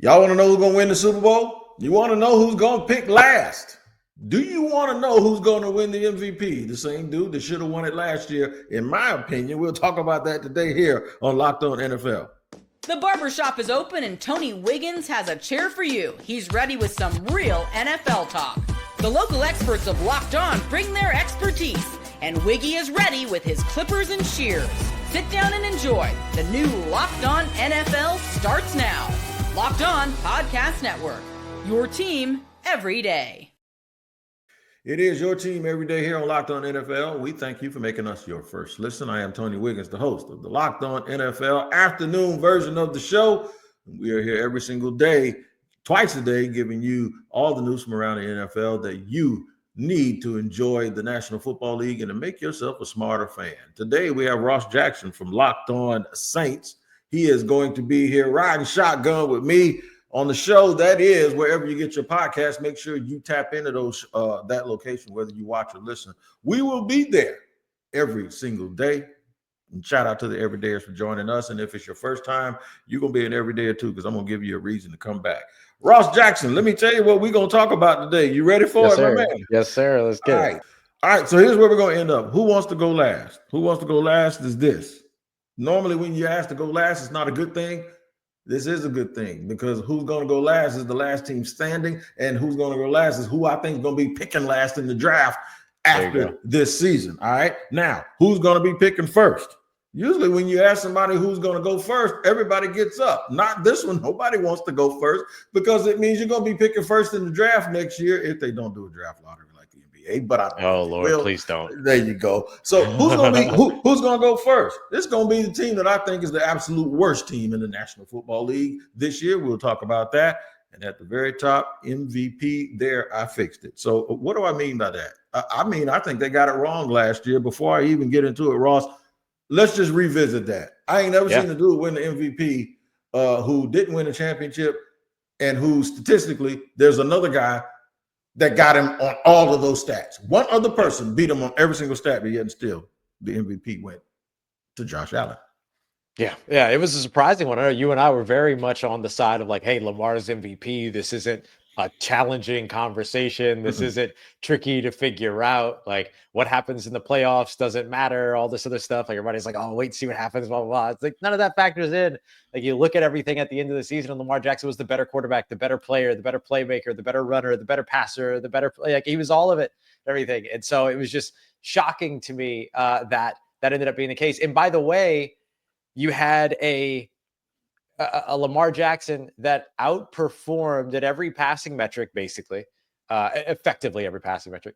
Y'all want to know who's going to win the Super Bowl? You want to know who's going to pick last? Do you want to know who's going to win the MVP? The same dude that should have won it last year, in my opinion. We'll talk about that today here on Locked On NFL. The barbershop is open and Tony Wiggins has a chair for you. He's ready with some real NFL talk. The local experts of Locked On bring their expertise, and Wiggy is ready with his clippers and shears. Sit down and enjoy. The new Locked On NFL starts now. Locked On Podcast Network. Your team every day. It is your team every day here on Locked On NFL. We thank you for making us your first listen. I am Tony Wiggins, the host of the Locked On NFL afternoon version of the show. We are here every single day, twice a day, giving you all the news from around the NFL that you need to enjoy the National Football League and to make yourself a smarter fan. Today, we have Ross Jackson from Locked On Saints. He is going to be here riding shotgun with me on the show. That is wherever you get your podcast. Make sure you tap into those that location, whether you watch or listen. We will be there every single day. And shout out to the everydayers for joining us. And if it's your first time, you're going to be an everydayer too, because I'm going to give you a reason to come back. Ross Jackson, let me tell you what we're going to talk about today. You ready for it, sir. my man? Yes, sir. Let's get it. All right, so here's where we're going to end up. Who wants to go last? Who wants to go last is this. Normally, when you're asked to go last, it's not a good thing. This is a good thing because who's going to go last is the last team standing, and who's going to go last is who I think is going to be picking last in the draft after this season. All right. Now, who's going to be picking first? Usually when you ask somebody who's going to go first, everybody gets up. Not this one. Nobody wants to go first because it means you're going to be picking first in the draft next year if they don't do a draft lottery like the NBA. But I don't Oh, Lord, please don't. There you go. So who's going to be who's going to go first? This is going to be the team that I think is the absolute worst team in the National Football League this year. We'll talk about that. And at the very top, MVP there, I fixed it. So what do I mean by that? I think they got it wrong last year. Before I even get into it, Ross, let's just revisit that. I ain't never seen a dude win the MVP who didn't win a championship and who statistically there's another guy that got him on all of those stats. One other person beat him on every single stat, but yet still the MVP went to Josh Allen. Yeah, it was a surprising one. I know you and I were very much on the side of like, hey, Lamar's MVP. This isn't a challenging conversation. This isn't tricky to figure out. Like, what happens in the playoffs doesn't matter. All this other stuff. Like, everybody's like, oh, wait, see what happens, blah, blah, blah. It's like none of that factors in. Like, you look at everything at the end of the season, and Lamar Jackson was the better quarterback, the better player, the better playmaker, the better runner, the better passer, the better play. Like, he was all of it, everything. And so it was just shocking to me that ended up being the case. And by the way, you had a Lamar Jackson that outperformed at every passing metric, basically, effectively every passing metric.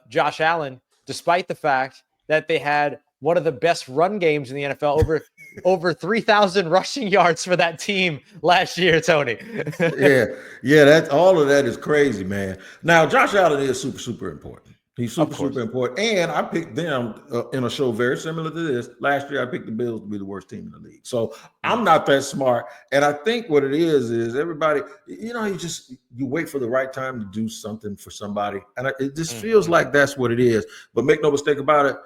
Josh Allen, despite the fact that they had one of the best run games in the NFL, over 3,000 rushing yards for that team last year, Tony. yeah, that's all of that is crazy, man. Now, Josh Allen is super, super important. He's super important. And I picked them in a show very similar to this. Last year, I picked the Bills to be the worst team in the league. So I'm not that smart. And I think what it is everybody, you wait for the right time to do something for somebody. And it just feels like that's what it is. But make no mistake about it,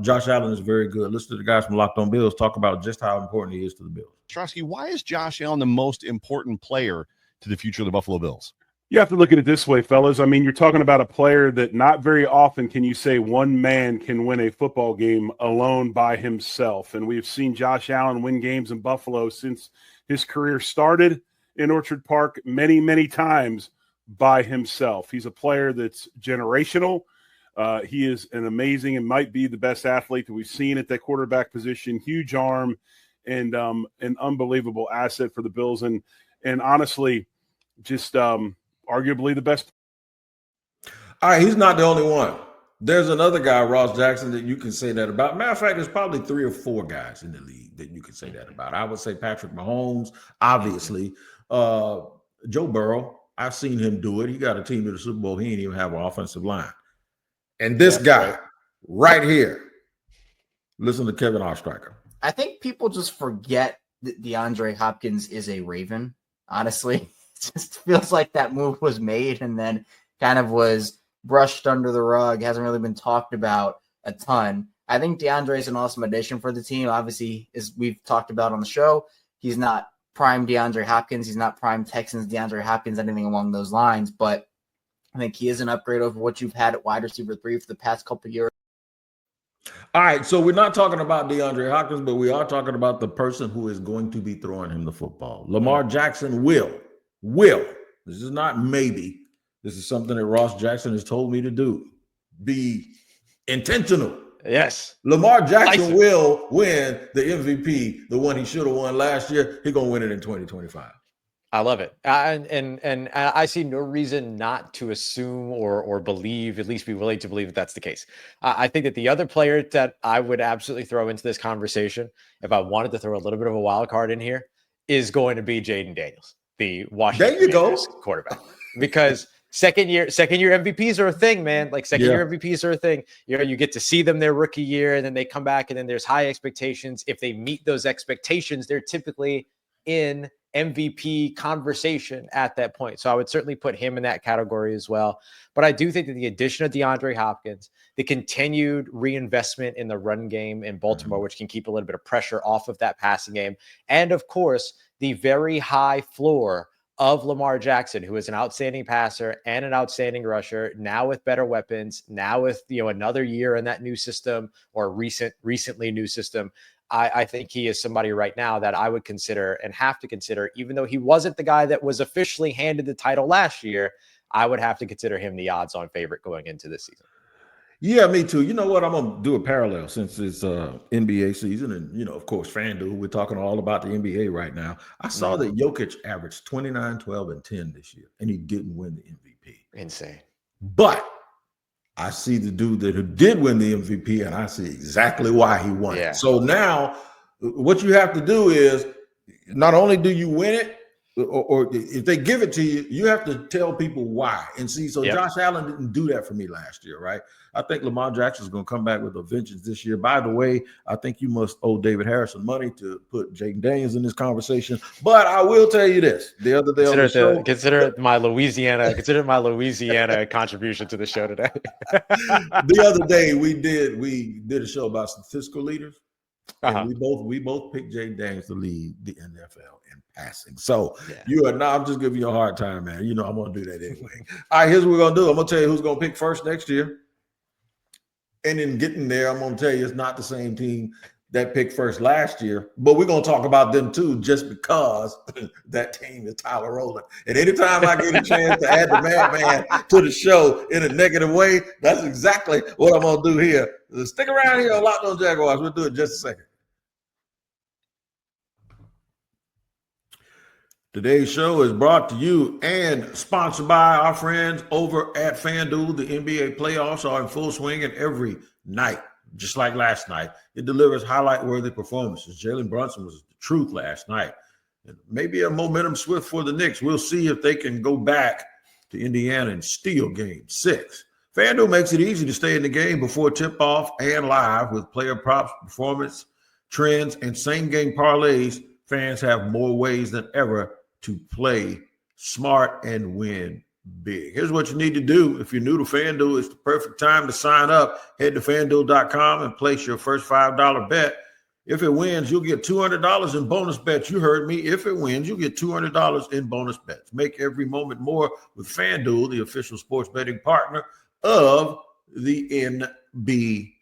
Josh Allen is very good. Listen to the guys from Locked On Bills talk about just how important he is to the Bills. Trosky, why is Josh Allen the most important player to the future of the Buffalo Bills? You have to look at it this way, fellas. I mean, you're talking about a player that not very often can you say one man can win a football game alone by himself. And we've seen Josh Allen win games in Buffalo since his career started in Orchard Park many, many times by himself. He's a player that's generational. He is an amazing and might be the best athlete that we've seen at that quarterback position. Huge arm and an unbelievable asset for the Bills. And honestly, just arguably the best. All right, he's not the only one. There's another guy, Ross Jackson, that you can say that about. Matter of fact, there's probably 3 or 4 guys in the league that you can say that about. I would say Patrick Mahomes, obviously. Joe Burrow, I've seen him do it. He got a team to the Super Bowl. He didn't even have an offensive line. And this guy right here, listen to Kevin Oestreicher. I think people just forget that DeAndre Hopkins is a Raven, honestly. It just feels like that move was made and then kind of was brushed under the rug, hasn't really been talked about a ton. I think DeAndre is an awesome addition for the team. Obviously, as we've talked about on the show, he's not prime DeAndre Hopkins. He's not prime Texans DeAndre Hopkins, anything along those lines. But I think he is an upgrade over what you've had at wide receiver 3 for the past couple of years. All right, so we're not talking about DeAndre Hopkins, but we are talking about the person who is going to be throwing him the football. Lamar Jackson will. This is not maybe. This is something that Ross Jackson has told me to do. Be intentional. Yes. Lamar Jackson will win the MVP, the one he should have won last year. He's going to win it in 2025. I love it. And I see no reason not to assume or believe, at least be willing to believe that that's the case. I think that the other player that I would absolutely throw into this conversation, if I wanted to throw a little bit of a wild card in here, is going to be Jaden Daniels, the Washington Commanders quarterback. Because second year MVPs are a thing, man. Like second year MVPs are a thing. You know, you get to see them their rookie year, and then they come back, and then there's high expectations. If they meet those expectations, they're typically in MVP conversation at that point. So I would certainly put him in that category as well. But I do think that the addition of DeAndre Hopkins, the continued reinvestment in the run game in Baltimore, which can keep a little bit of pressure off of that passing game, and of course, the very high floor of Lamar Jackson, who is an outstanding passer and an outstanding rusher, now with better weapons, now with another year in that new system or recently new system. I think he is somebody right now that I would consider and have to consider, even though he wasn't the guy that was officially handed the title last year, I would have to consider him the odds-on favorite going into this season. Yeah, me too. You know what? I'm going to do a parallel since it's NBA season. And, of course, FanDuel, we're talking all about the NBA right now. I saw that Jokic averaged 29, 12, and 10 this year, and he didn't win the MVP. Insane. But I see the dude that did win the MVP, and I see exactly why he won it. So now what you have to do is not only do you win it, or if they give it to you, you have to tell people why. And see, so Josh Allen didn't do that for me last year, right? I think Lamar Jackson is going to come back with a vengeance this year. By the way, I think you must owe David Harrison money to put Jaden Daniels in this conversation. But I will tell you this: the other day consider my Louisiana contribution to the show today. The other day we did a show about statistical leaders. And we both picked Jaden Daniels to lead the NFL in passing. So you are not. I'm just giving you a hard time, man. I'm going to do that anyway. All right, here's what we're going to do. I'm going to tell you who's going to pick first next year. And in getting there, I'm going to tell you it's not the same team that picked first last year, but we're going to talk about them too, just because that team is Tyler Rowland. And anytime I get a chance to add the madman to the show in a negative way, that's exactly what I'm going to do here. Stick around here on Locked On Jaguars. We'll do it in just a second. Today's show is brought to you and sponsored by our friends over at FanDuel. The NBA playoffs are in full swing, and every night, just like last night, it delivers highlight-worthy performances. Jalen Brunson was the truth last night. And maybe a momentum swift for the Knicks. We'll see if they can go back to Indiana and steal Game 6. FanDuel makes it easy to stay in the game before tip-off and live with player props, performance, trends, and same-game parlays. Fans have more ways than ever to play smart and win big. Here's what you need to do. If you're new to FanDuel, it's the perfect time to sign up. Head to FanDuel.com and place your first $5 bet. If it wins, you'll get $200 in bonus bets. You heard me. If it wins, you'll get $200 in bonus bets. Make every moment more with FanDuel, the official sports betting partner of the NBA.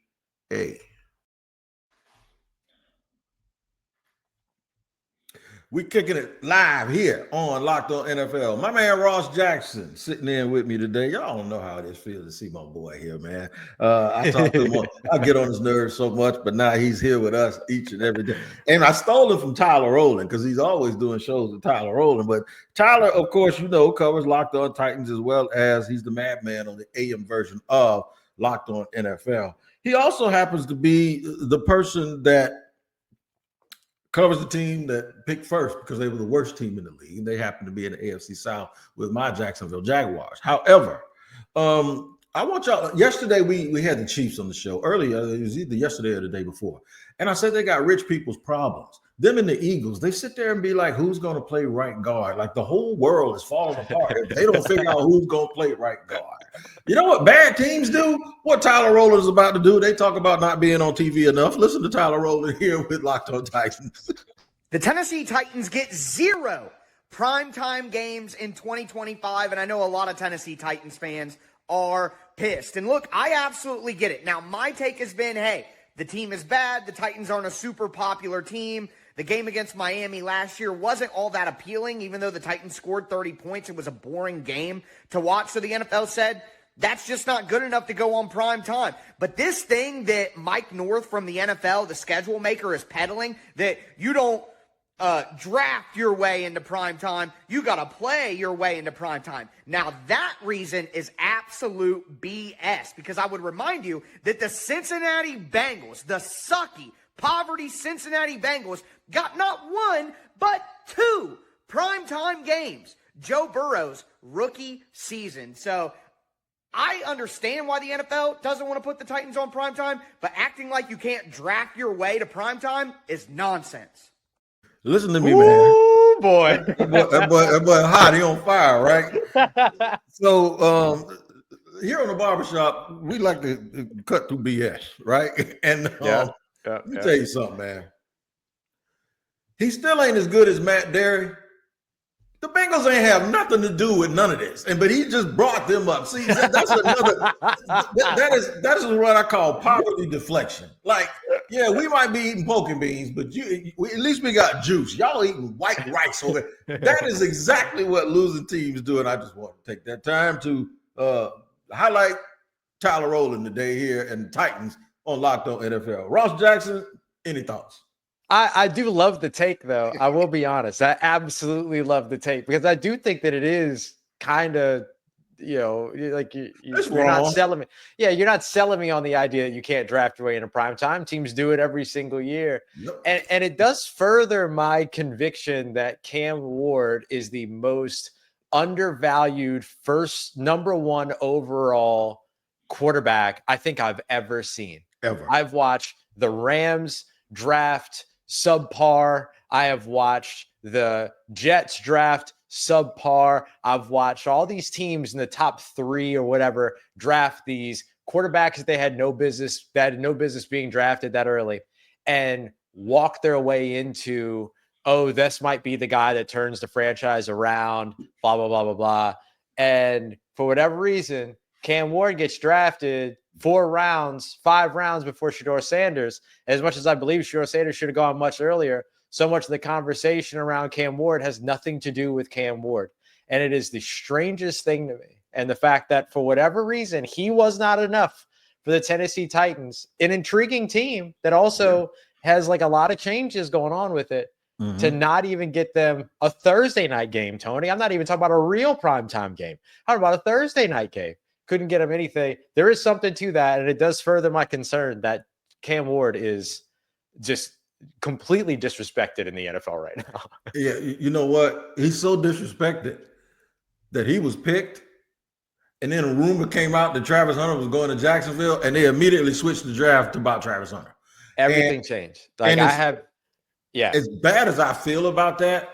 We're kicking it live here on Locked On NFL. My man Ross Jackson sitting in with me today. Y'all don't know how it feels to see my boy here, man. I talk to him. I get on his nerves so much, but now he's here with us each and every day. And I stole him from Tyler Rowland because he's always doing shows with Tyler Rowland. But Tyler, of course, covers Locked On Titans as well as he's the madman on the AM version of Locked On NFL. He also happens to be the person that covers the team that picked first because they were the worst team in the league. They happened to be in the AFC South with my Jacksonville Jaguars. However, I want y'all – yesterday we had the Chiefs on the show. Earlier, it was either yesterday or the day before. And I said they got rich people's problems. Them and the Eagles, they sit there and be like, who's going to play right guard? Like the whole world is falling apart if they don't figure out who's going to play right guard. You know what bad teams do? What Tyler Rowland is about to do? They talk about not being on TV enough. Listen to Tyler Rowland here with Locked On Titans. The Tennessee Titans get 0 primetime games in 2025, and I know a lot of Tennessee Titans fans are pissed. And look, I absolutely get it. Now, my take has been, hey, the team is bad. The Titans aren't a super popular team. The game against Miami last year wasn't all that appealing, even though the Titans scored 30 points. It was a boring game to watch. So the NFL said, that's just not good enough to go on prime time. But this thing that Mike North from the NFL, the schedule maker, is peddling, that you don't draft your way into prime time, you got to play your way into prime time. Now, that reason is absolute BS, because I would remind you that the Cincinnati Bengals, the sucky, poverty Cincinnati Bengals, got not one, but 2 primetime games. Joe Burrow's rookie season. So I understand why the NFL doesn't want to put the Titans on primetime, but acting like you can't draft your way to primetime is nonsense. Listen to me, Ooh, man. boy. That boy hot. He on fire, right? So here on the barbershop, we like to cut through BS, right? And let me tell you something, man. He still ain't as good as Matt Derry. The Bengals ain't have nothing to do with none of this, but he just brought them up. See, that's another. that is what I call poverty deflection. Like, yeah, we might be eating poking beans, but at least we got juice. Y'all eating white rice over there. That is exactly what losing teams do, and I just want to take that time to highlight Tyler Rowland today here and the Titans on Locked On NFL. Ross Jackson, any thoughts? I do love the take, though. I will be honest. I absolutely love the take, because I do think that it is kind of, like you're not selling me. Yeah, you're not selling me on the idea that you can't draft your way into prime time. Teams do it every single year. Nope. And it does further my conviction that Cam Ward is the most undervalued number 1 overall quarterback I think I've ever seen. Ever. I've watched the Rams draft subpar. I have watched the Jets draft subpar. I've watched all these teams in the top 3 or whatever draft these quarterbacks that had no business being drafted that early, and walk their way into, oh, this might be the guy that turns the franchise around, blah, blah, blah, blah, blah. And for whatever reason, Cam Ward gets drafted 5 rounds before Shedeur Sanders. As much as I believe Shedeur Sanders should have gone much earlier, so much of the conversation around Cam Ward has nothing to do with Cam Ward. And it is the strangest thing to me. And the fact that for whatever reason, he was not enough for the Tennessee Titans, an intriguing team that also has like a lot of changes going on with it, to not even get them a Thursday night game, Tony. I'm not even talking about a real primetime game. How about a Thursday night game? Couldn't get him anything. There is something to that, and it does further my concern that Cam Ward is just completely disrespected in the NFL right now. Yeah, you know what? He's so disrespected that he was picked, and then a rumor came out that Travis Hunter was going to Jacksonville, and they immediately switched the draft about Travis Hunter. Everything changed. Like, as bad as I feel about that,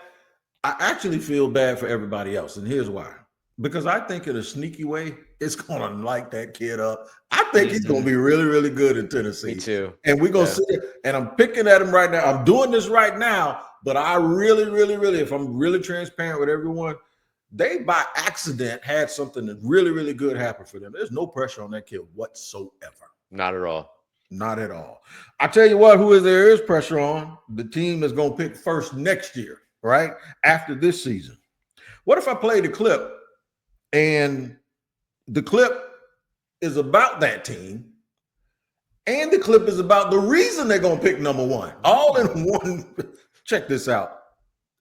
I actually feel bad for everybody else, and here's why. Because I think in a sneaky way, it's going to light that kid up. I think he's going to be really, really good in Tennessee. Me too. And we're going to see it. And I'm picking at him right now. I'm doing this right now, but I really, really, really, if I'm really transparent with everyone, they by accident had something that really, really good happen for them. There's no pressure on that kid whatsoever. Not at all. Not at all. I tell you what, there is pressure on, the team is going to pick first next year, right? After this season. What if I play the clip? And the clip is about that team, and the clip is about the reason they're going to pick number 1. All in one. Check this out.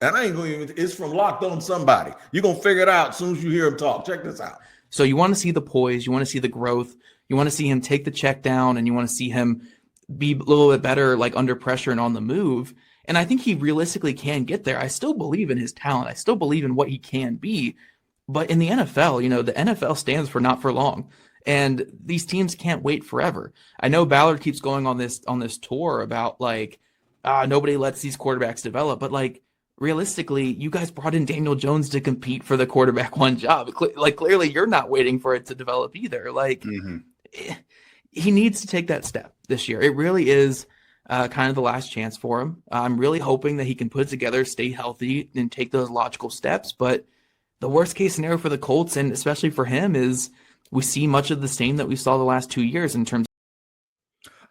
And I ain't going to it's from Locked On Somebody. You're going to figure it out as soon as you hear him talk. Check this out. So you want to see the poise. You want to see the growth. You want to see him take the check down, and you want to see him be a little bit better, like under pressure and on the move. And I think he realistically can get there. I still believe in his talent. I still believe in what he can be. But in the NFL, the NFL stands for not for long, and these teams can't wait forever. I know Ballard keeps going on this tour about like, nobody lets these quarterbacks develop, but like realistically, you guys brought in Daniel Jones to compete for the quarterback 1 job. Like clearly, you're not waiting for it to develop either. Like he needs to take that step this year. It really is. kind of the last chance for him. I'm really hoping that he can put it together, stay healthy, and take those logical steps. But the worst case scenario for the Colts, and especially for him, is we see much of the same that we saw the last 2 years in terms.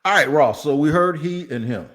All right, Ross. So we heard he and him.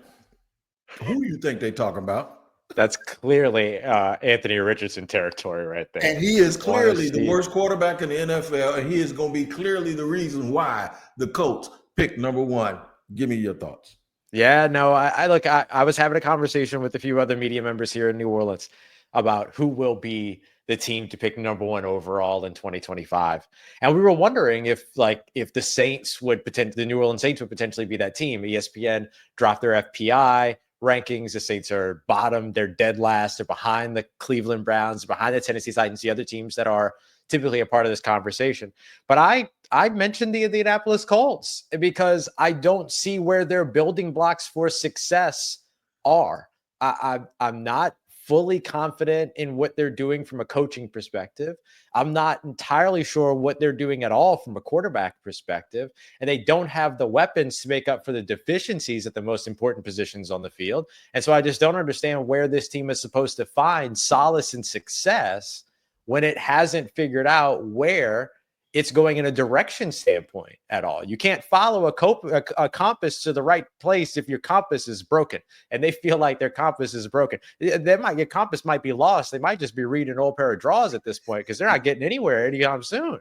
Who do you think they talking about? That's clearly Anthony Richardson territory right there. And he is clearly the worst quarterback in the NFL, and he is going to be clearly the reason why the Colts picked number 1. Give me your thoughts. Yeah, no, I was having a conversation with a few other media members here in New Orleans about who will be the team to pick number 1 overall in 2025. And we were wondering if the Saints would the New Orleans Saints would potentially be that team. ESPN dropped their FPI rankings. The Saints are bottom. They're dead last. They're behind the Cleveland Browns, behind the Tennessee Titans, the other teams that are typically a part of this conversation. But I mentioned the Indianapolis Colts because I don't see where their building blocks for success are. I'm not fully confident in what they're doing from a coaching perspective. I'm not entirely sure what they're doing at all from a quarterback perspective. And they don't have the weapons to make up for the deficiencies at the most important positions on the field. And so I just don't understand where this team is supposed to find solace and success when it hasn't figured out where it's going in a direction standpoint at all. You can't follow a compass to the right place if your compass is broken, and they feel like their compass is broken. Your compass might be lost. They might just be reading an old pair of drawers at this point because they're not getting anywhere anytime soon.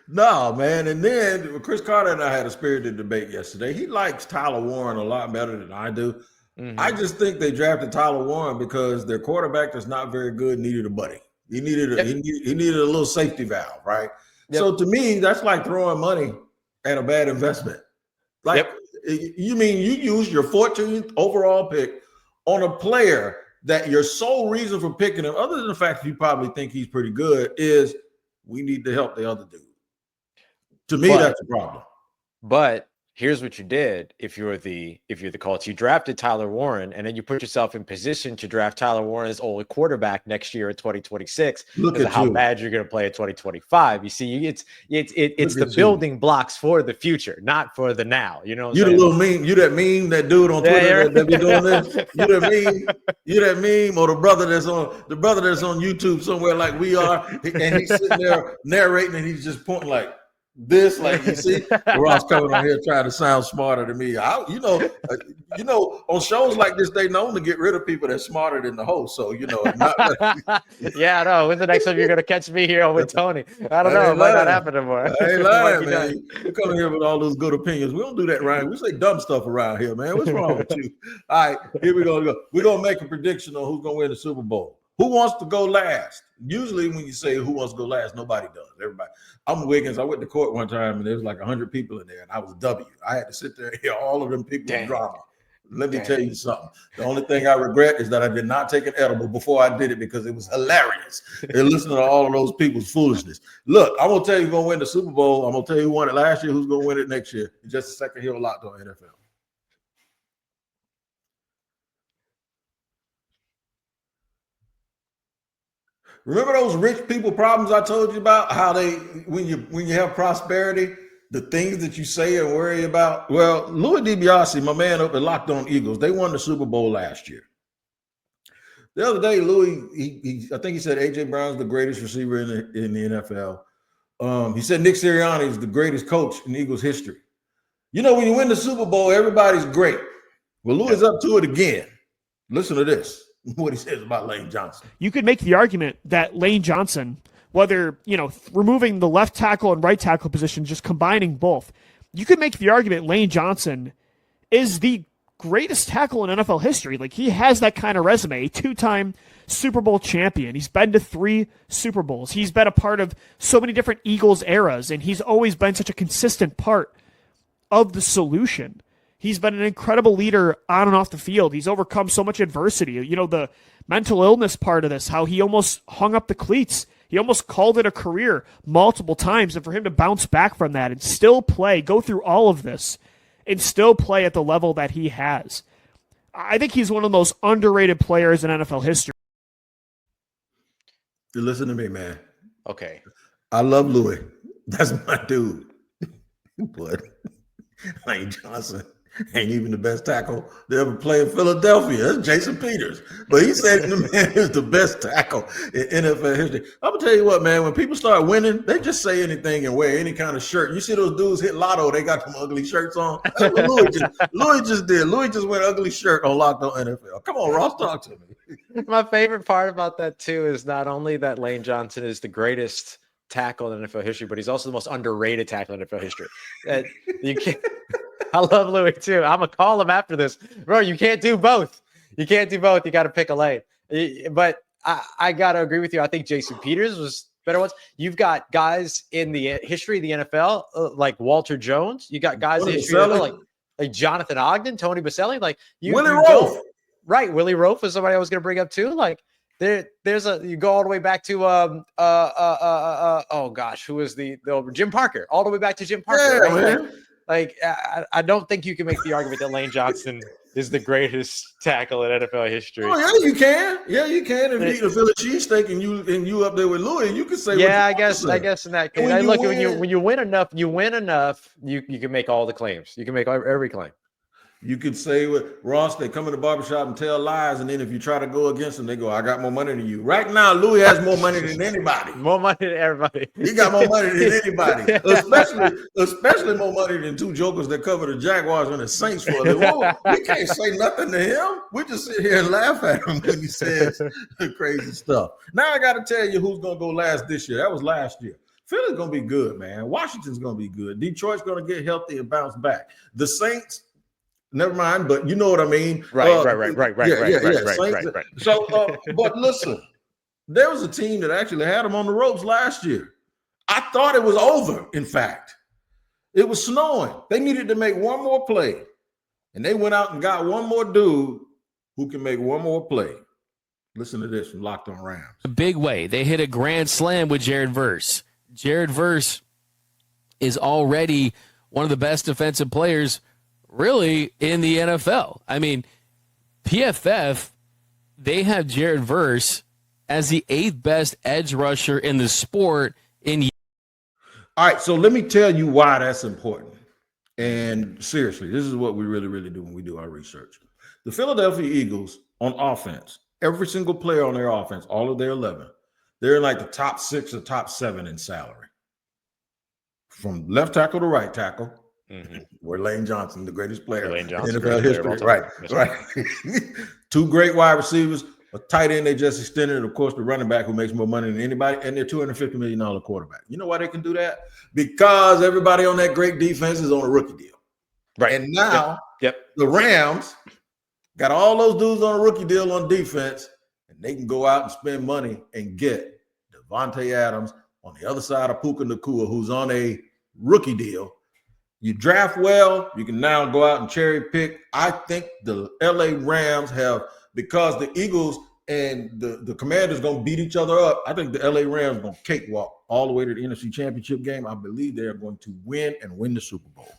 No, man. And then Chris Carter and I had a spirited debate yesterday. He likes Tyler Warren a lot better than I do. Mm-hmm. I just think they drafted Tyler Warren because their quarterback that's not very good needed a buddy. He needed a little safety valve, right? Yep. So to me, that's like throwing money at a bad investment. Like, you mean you use your 14th overall pick on a player that your sole reason for picking him, other than the fact that you probably think he's pretty good, is we need to help the other dude. To me, that's a problem. But here's what you did if you're the Colts. You drafted Tyler Warren, and then you put yourself in position to draft Tyler Warren as old quarterback next year in 2026 because of how bad you're going to play in 2025. You see, it's the building blocks for the future, not for the now. You know, you the little meme, you that meme, that dude on Twitter that be doing this. You that meme, or the brother that's on YouTube somewhere like we are, and he's sitting there narrating, and he's just pointing like this, like, you see, Ross coming on here trying to sound smarter than me. On shows like this, they known to get rid of people that's smarter than the host. So, yeah, I know. When's the next time you're going to catch me here with Tony? I don't know. It might not happen anymore. I ain't lying, man. You come here with all those good opinions. We don't do that, Ryan. We say dumb stuff around here, man. What's wrong with you? All right, here we go. We're going to make a prediction on who's going to win the Super Bowl. Who wants to go last? Usually when you say who wants to go last, nobody does. Everybody. I'm Wiggins. I went to court one time, and there was like 100 people in there, and I was W. I had to sit there and hear all of them people in drama. Let me tell you something. The only thing I regret is that I did not take an edible before I did it because it was hilarious. And listening to all of those people's foolishness. Look, I'm going to tell you who's going to win the Super Bowl. I'm going to tell you who won it last year, who's going to win it next year. In just a second here on Locked On NFL. Remember those rich people problems I told you about? How when you have prosperity, the things that you say and worry about. Well, Louis DiBiase, my man up at Locked On Eagles, they won the Super Bowl last year. The other day, Louis, I think he said AJ Brown's the greatest receiver in the NFL. He said Nick Sirianni is the greatest coach in Eagles history. You know, when you win the Super Bowl, everybody's great. Well, Louis is up to it again. Listen to this. What he says about Lane Johnson. You could make the argument that Lane Johnson, whether, removing the left tackle and right tackle position, just combining both, you could make the argument Lane Johnson is the greatest tackle in NFL history. Like, he has that kind of resume, 2-time Super Bowl champion. He's been to 3 Super Bowls. He's been a part of so many different Eagles eras, and he's always been such a consistent part of the solution. He's been an incredible leader on and off the field. He's overcome so much adversity. The mental illness part of this, how he almost hung up the cleats. He almost called it a career multiple times. And for him to bounce back from that and still play, go through all of this, and still play at the level that he has, I think he's one of the most underrated players in NFL history. Listen to me, man. Okay. I love Louis. That's my dude. But Lane Johnson Ain't even the best tackle to ever play in Philadelphia. That's Jason Peters. But he said the man is the best tackle in NFL history. I'm going to tell you what, man, when people start winning, they just say anything and wear any kind of shirt. You see those dudes hit lotto, they got them ugly shirts on. That's what Louis just did. Louis just went ugly shirt on Locked On NFL. Come on, Ross, talk to me. My favorite part about that, too, is not only that Lane Johnson is the greatest tackle in NFL history, but he's also the most underrated tackle in NFL history. You can't. I love Louis too. I'm gonna call him after this, bro. You can't do both. You can't do both. You got to pick a lane. But I gotta agree with you. I think Jason Peters was better ones. You've got guys in the history of the NFL like Walter Jones. You got guys in the history of the NFL, like Jonathan Ogden, Tony Baselli, like Willie Rofe. Right, Willie Rofe was somebody I was gonna bring up too. Like you go all the way back to oh gosh, who was the Jim Parker? All the way back to Jim Parker. Yeah, right? man. Like, I don't think you can make the argument that Lane Johnson is the greatest tackle in NFL history. Oh, yeah, you can. Yeah, you can. If you eat a Philly cheesesteak and you up there with Louis, you can say. Yeah, I guess in that case, when you win enough, you can make all the claims. You can make every claim. You could say with Ross, they come in the barbershop and tell lies, and then if you try to go against them, they go, I got more money than you. Right now, Louis has more money than anybody. More money than everybody. He got more money than anybody, especially more money than two jokers that cover the Jaguars and the Saints for a living. We can't say nothing to him. We just sit here and laugh at him when he says crazy stuff. Now I got to tell you who's going to go last this year. That was last year. Philly's going to be good, man. Washington's going to be good. Detroit's going to get healthy and bounce back. The Saints, never mind, but you know what I mean. Right. So, but listen, there was a team that actually had them on the ropes last year. I thought it was over, in fact. It was snowing. They needed to make one more play, and they went out and got one more dude who can make one more play. Listen to this from Locked On Rams. A big way. They hit a grand slam with Jared Verse. Jared Verse is already one of the best defensive players really in the NFL. I mean, PFF, they have Jared Verse as the 8th best edge rusher in the sport in. All right, so let me tell you why that's important. And seriously, this is what we really, really do when we do our research. The Philadelphia Eagles on offense, every single player on their offense, all of their 11, they're in like the top 6 or top 7 in salary. From left tackle to right tackle, where Lane Johnson, the greatest player in NFL history. Right. 2 great wide receivers, a tight end they just extended, and of course the running back who makes more money than anybody, and they're $250 million quarterback. You know why they can do that? Because everybody on that great defense is on a rookie deal. Right. And now the Rams got all those dudes on a rookie deal on defense, and they can go out and spend money and get Devontae Adams on the other side of Puka Nacua, who's on a rookie deal. You draft well, you can now go out and cherry pick. I think the LA Rams have, because the Eagles and the Commanders going to beat each other up, I think the LA Rams going to cakewalk all the way to the NFC Championship game. I believe they're going to win the Super Bowl.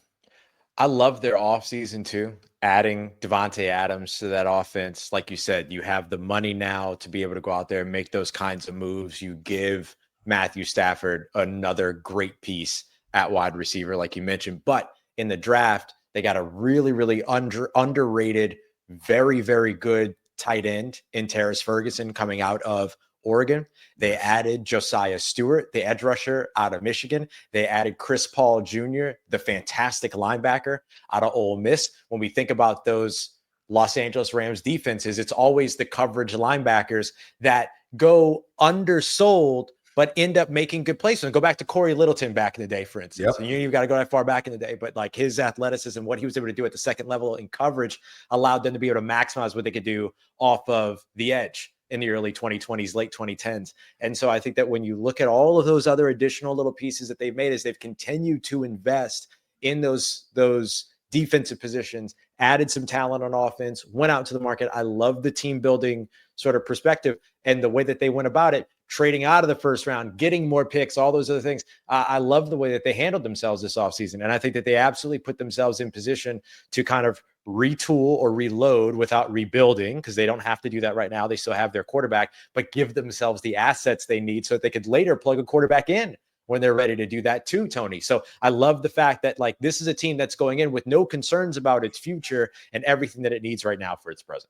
I love their offseason too, adding Devontae Adams to that offense. Like you said, you have the money now to be able to go out there and make those kinds of moves. You give Matthew Stafford another great piece at wide receiver, like you mentioned. But in the draft, they got a really, really underrated, very, very good tight end in Terrace Ferguson coming out of Oregon. They added Josiah Stewart, the edge rusher out of Michigan. They added Chris Paul Jr., the fantastic linebacker out of Ole Miss. When we think about those Los Angeles Rams defenses, it's always the coverage linebackers that go undersold but end up making good plays. So go back to Corey Littleton back in the day, for instance. And you've got to go that far back in the day, but like his athleticism, what he was able to do at the second level in coverage allowed them to be able to maximize what they could do off of the edge in the early 2020s, late 2010s. And so I think that when you look at all of those other additional little pieces that they've made, as they've continued to invest in those defensive positions, added some talent on offense, went out to the market. I love the team building sort of perspective and the way that they went about it, trading out of the first round, getting more picks, all those other things. I love the way that they handled themselves this offseason. And I think that they absolutely put themselves in position to kind of retool or reload without rebuilding, because they don't have to do that right now. They still have their quarterback, but give themselves the assets they need so that they could later plug a quarterback in when they're ready to do that too, Tony. So I love the fact that like this is a team that's going in with no concerns about its future and everything that it needs right now for its present.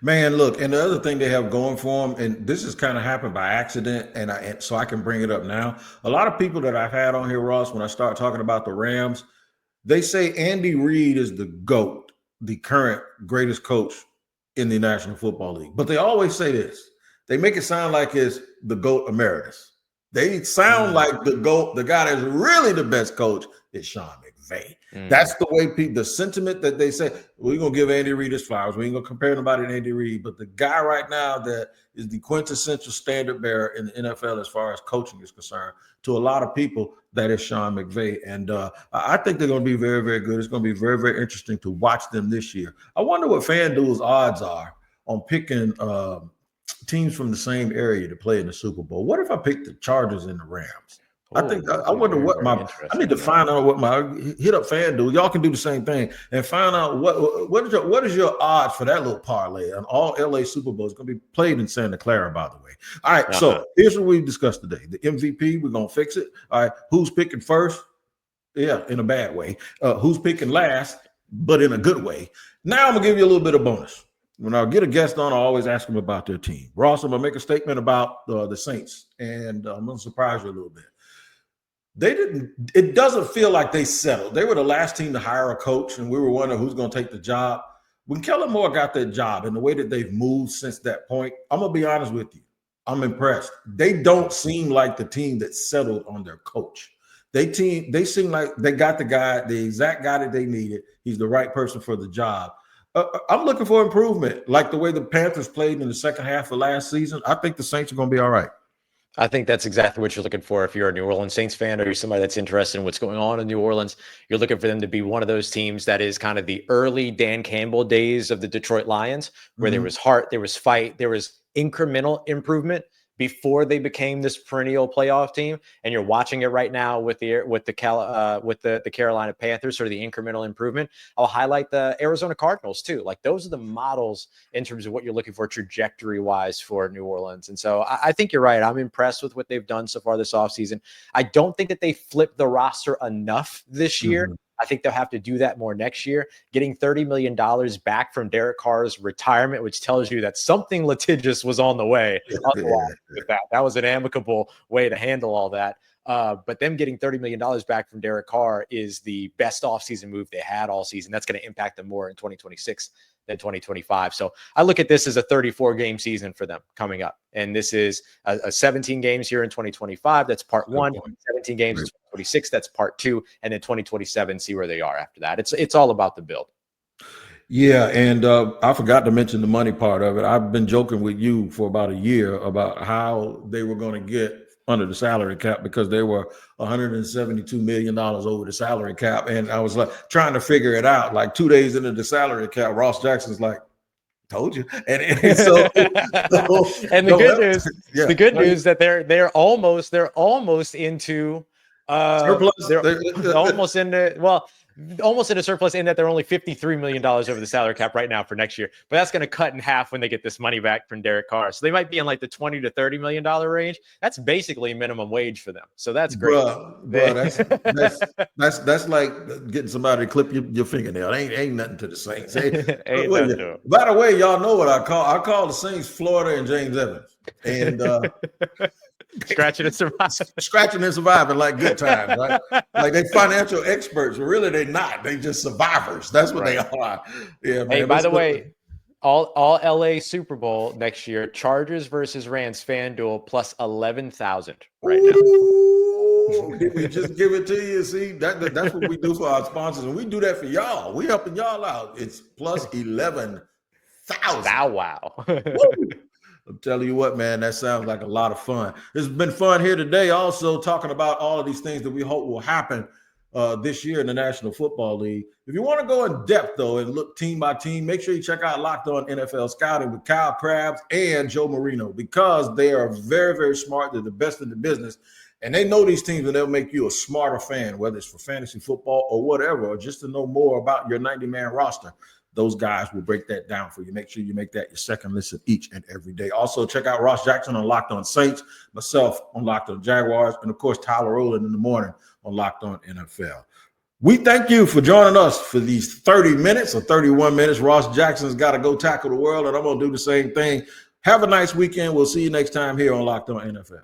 Man, look, and the other thing they have going for them, and this has kind of happened by accident, and so I can bring it up now. A lot of people that I've had on here, Ross, when I start talking about the Rams, they say Andy Reid is the GOAT, the current greatest coach in the National Football League. But they always say this. They make it sound like it's the GOAT emeritus. They sound like the GOAT, the guy that's really the best coach is Sean McVay. That's the way people, the sentiment that they say, we're going to give Andy Reid his flowers. We ain't going to compare nobody to Andy Reid. But the guy right now that is the quintessential standard bearer in the NFL as far as coaching is concerned, to a lot of people, that is Sean McVay. And I think they're going to be very, very good. It's going to be very, very interesting to watch them this year. I wonder what FanDuel's odds are on picking teams from the same area to play in the Super Bowl. What if I picked the Chargers and the Rams? I think I wonder what I need to find out what hit up FanDuel. Y'all can do the same thing and find out what is your odds for that little parlay on all LA Super Bowls. It's going to be played in Santa Clara, by the way. All right, so here's what we discussed today. The MVP, we're going to fix it. All right, who's picking first? Yeah, in a bad way. Who's picking last, but in a good way. Now I'm going to give you a little bit of bonus. When I get a guest on, I always ask them about their team. Ross, I'm going to make a statement about the Saints, and I'm going to surprise you a little bit. It doesn't feel like they settled. They were the last team to hire a coach, and we were wondering who's going to take the job. When Kellen Moore got that job and the way that they've moved since that point, I'm going to be honest with you. I'm impressed. They don't seem like the team that settled on their coach. They seem like they got the exact guy that they needed. He's the right person for the job. I'm looking for improvement, like the way the Panthers played in the second half of last season. I think the Saints are going to be all right. I think that's exactly what you're looking for. If you're a New Orleans Saints fan or you're somebody that's interested in what's going on in New Orleans, you're looking for them to be one of those teams that is kind of the early Dan Campbell days of the Detroit Lions, where there was heart, there was fight, there was incremental improvement before they became this perennial playoff team. And you're watching it right now with the Carolina Panthers, sort of the incremental improvement. I'll highlight the Arizona Cardinals too. Like those are the models in terms of what you're looking for trajectory wise for New Orleans. And so I think you're right. I'm impressed with what they've done so far this offseason. I don't think that they flipped the roster enough this year. I think they'll have to do that more next year. Getting $30 million back from Derek Carr's retirement, which tells you that something litigious was on the way. With that. That was an amicable way to handle all that. But them getting $30 million back from Derek Carr is the best offseason move they had all season. That's going to impact them more in 2026 than 2025. So I look at this as a 34-game season for them coming up. And this is a 17 games here in 2025. That's part one. 17 games in 2026. That's part two. And then 2027, see where they are after that. It's all about the build. Yeah, and I forgot to mention the money part of it. I've been joking with you for about a year about how they were going to get under the salary cap because they were $172 million over the salary cap. And I was like trying to figure it out. Like 2 days into the salary cap, Ross Jackson's like, told you. And so and the good news that they're almost into surplus. They're almost into almost in a surplus in that they're only $53 million over the salary cap right now for next year. But that's going to cut in half when they get this money back from Derek Carr. So they might be in like the $20 to $30 million range. That's basically minimum wage for them. So that's great. Bruh, that's like getting somebody to clip your fingernail. Ain't nothing to the Saints. By the way, y'all know what I call the Saints Florida and James Evans. And scratching and surviving like good times, right? Like they financial experts, but really they're not. They just survivors. That's what they are. Yeah, man. Hey, by the way, all LA Super Bowl next year, Chargers versus Rams, FanDuel plus 11,000 right now. Did we just give it to you? See, that's what we do for our sponsors, and we do that for y'all. We helping y'all out. It's plus 11,000. Wow. I'm telling you what, man, that sounds like a lot of fun. It's been fun here today also talking about all of these things that we hope will happen this year in the National Football League. If you want to go in depth, though, and look team by team, make sure you check out Locked On NFL Scouting with Kyle Krabs and Joe Marino because they are very, very smart. They're the best in the business. And they know these teams and they'll make you a smarter fan, whether it's for fantasy football or whatever, or just to know more about your 90-man roster. Those guys will break that down for you. Make sure you make that your second listen each and every day. Also, check out Ross Jackson on Locked On Saints, myself on Locked On Jaguars, and, of course, Tyler Rowland in the morning on Locked On NFL. We thank you for joining us for these 30 minutes or 31 minutes. Ross Jackson's got to go tackle the world, and I'm going to do the same thing. Have a nice weekend. We'll see you next time here on Locked On NFL.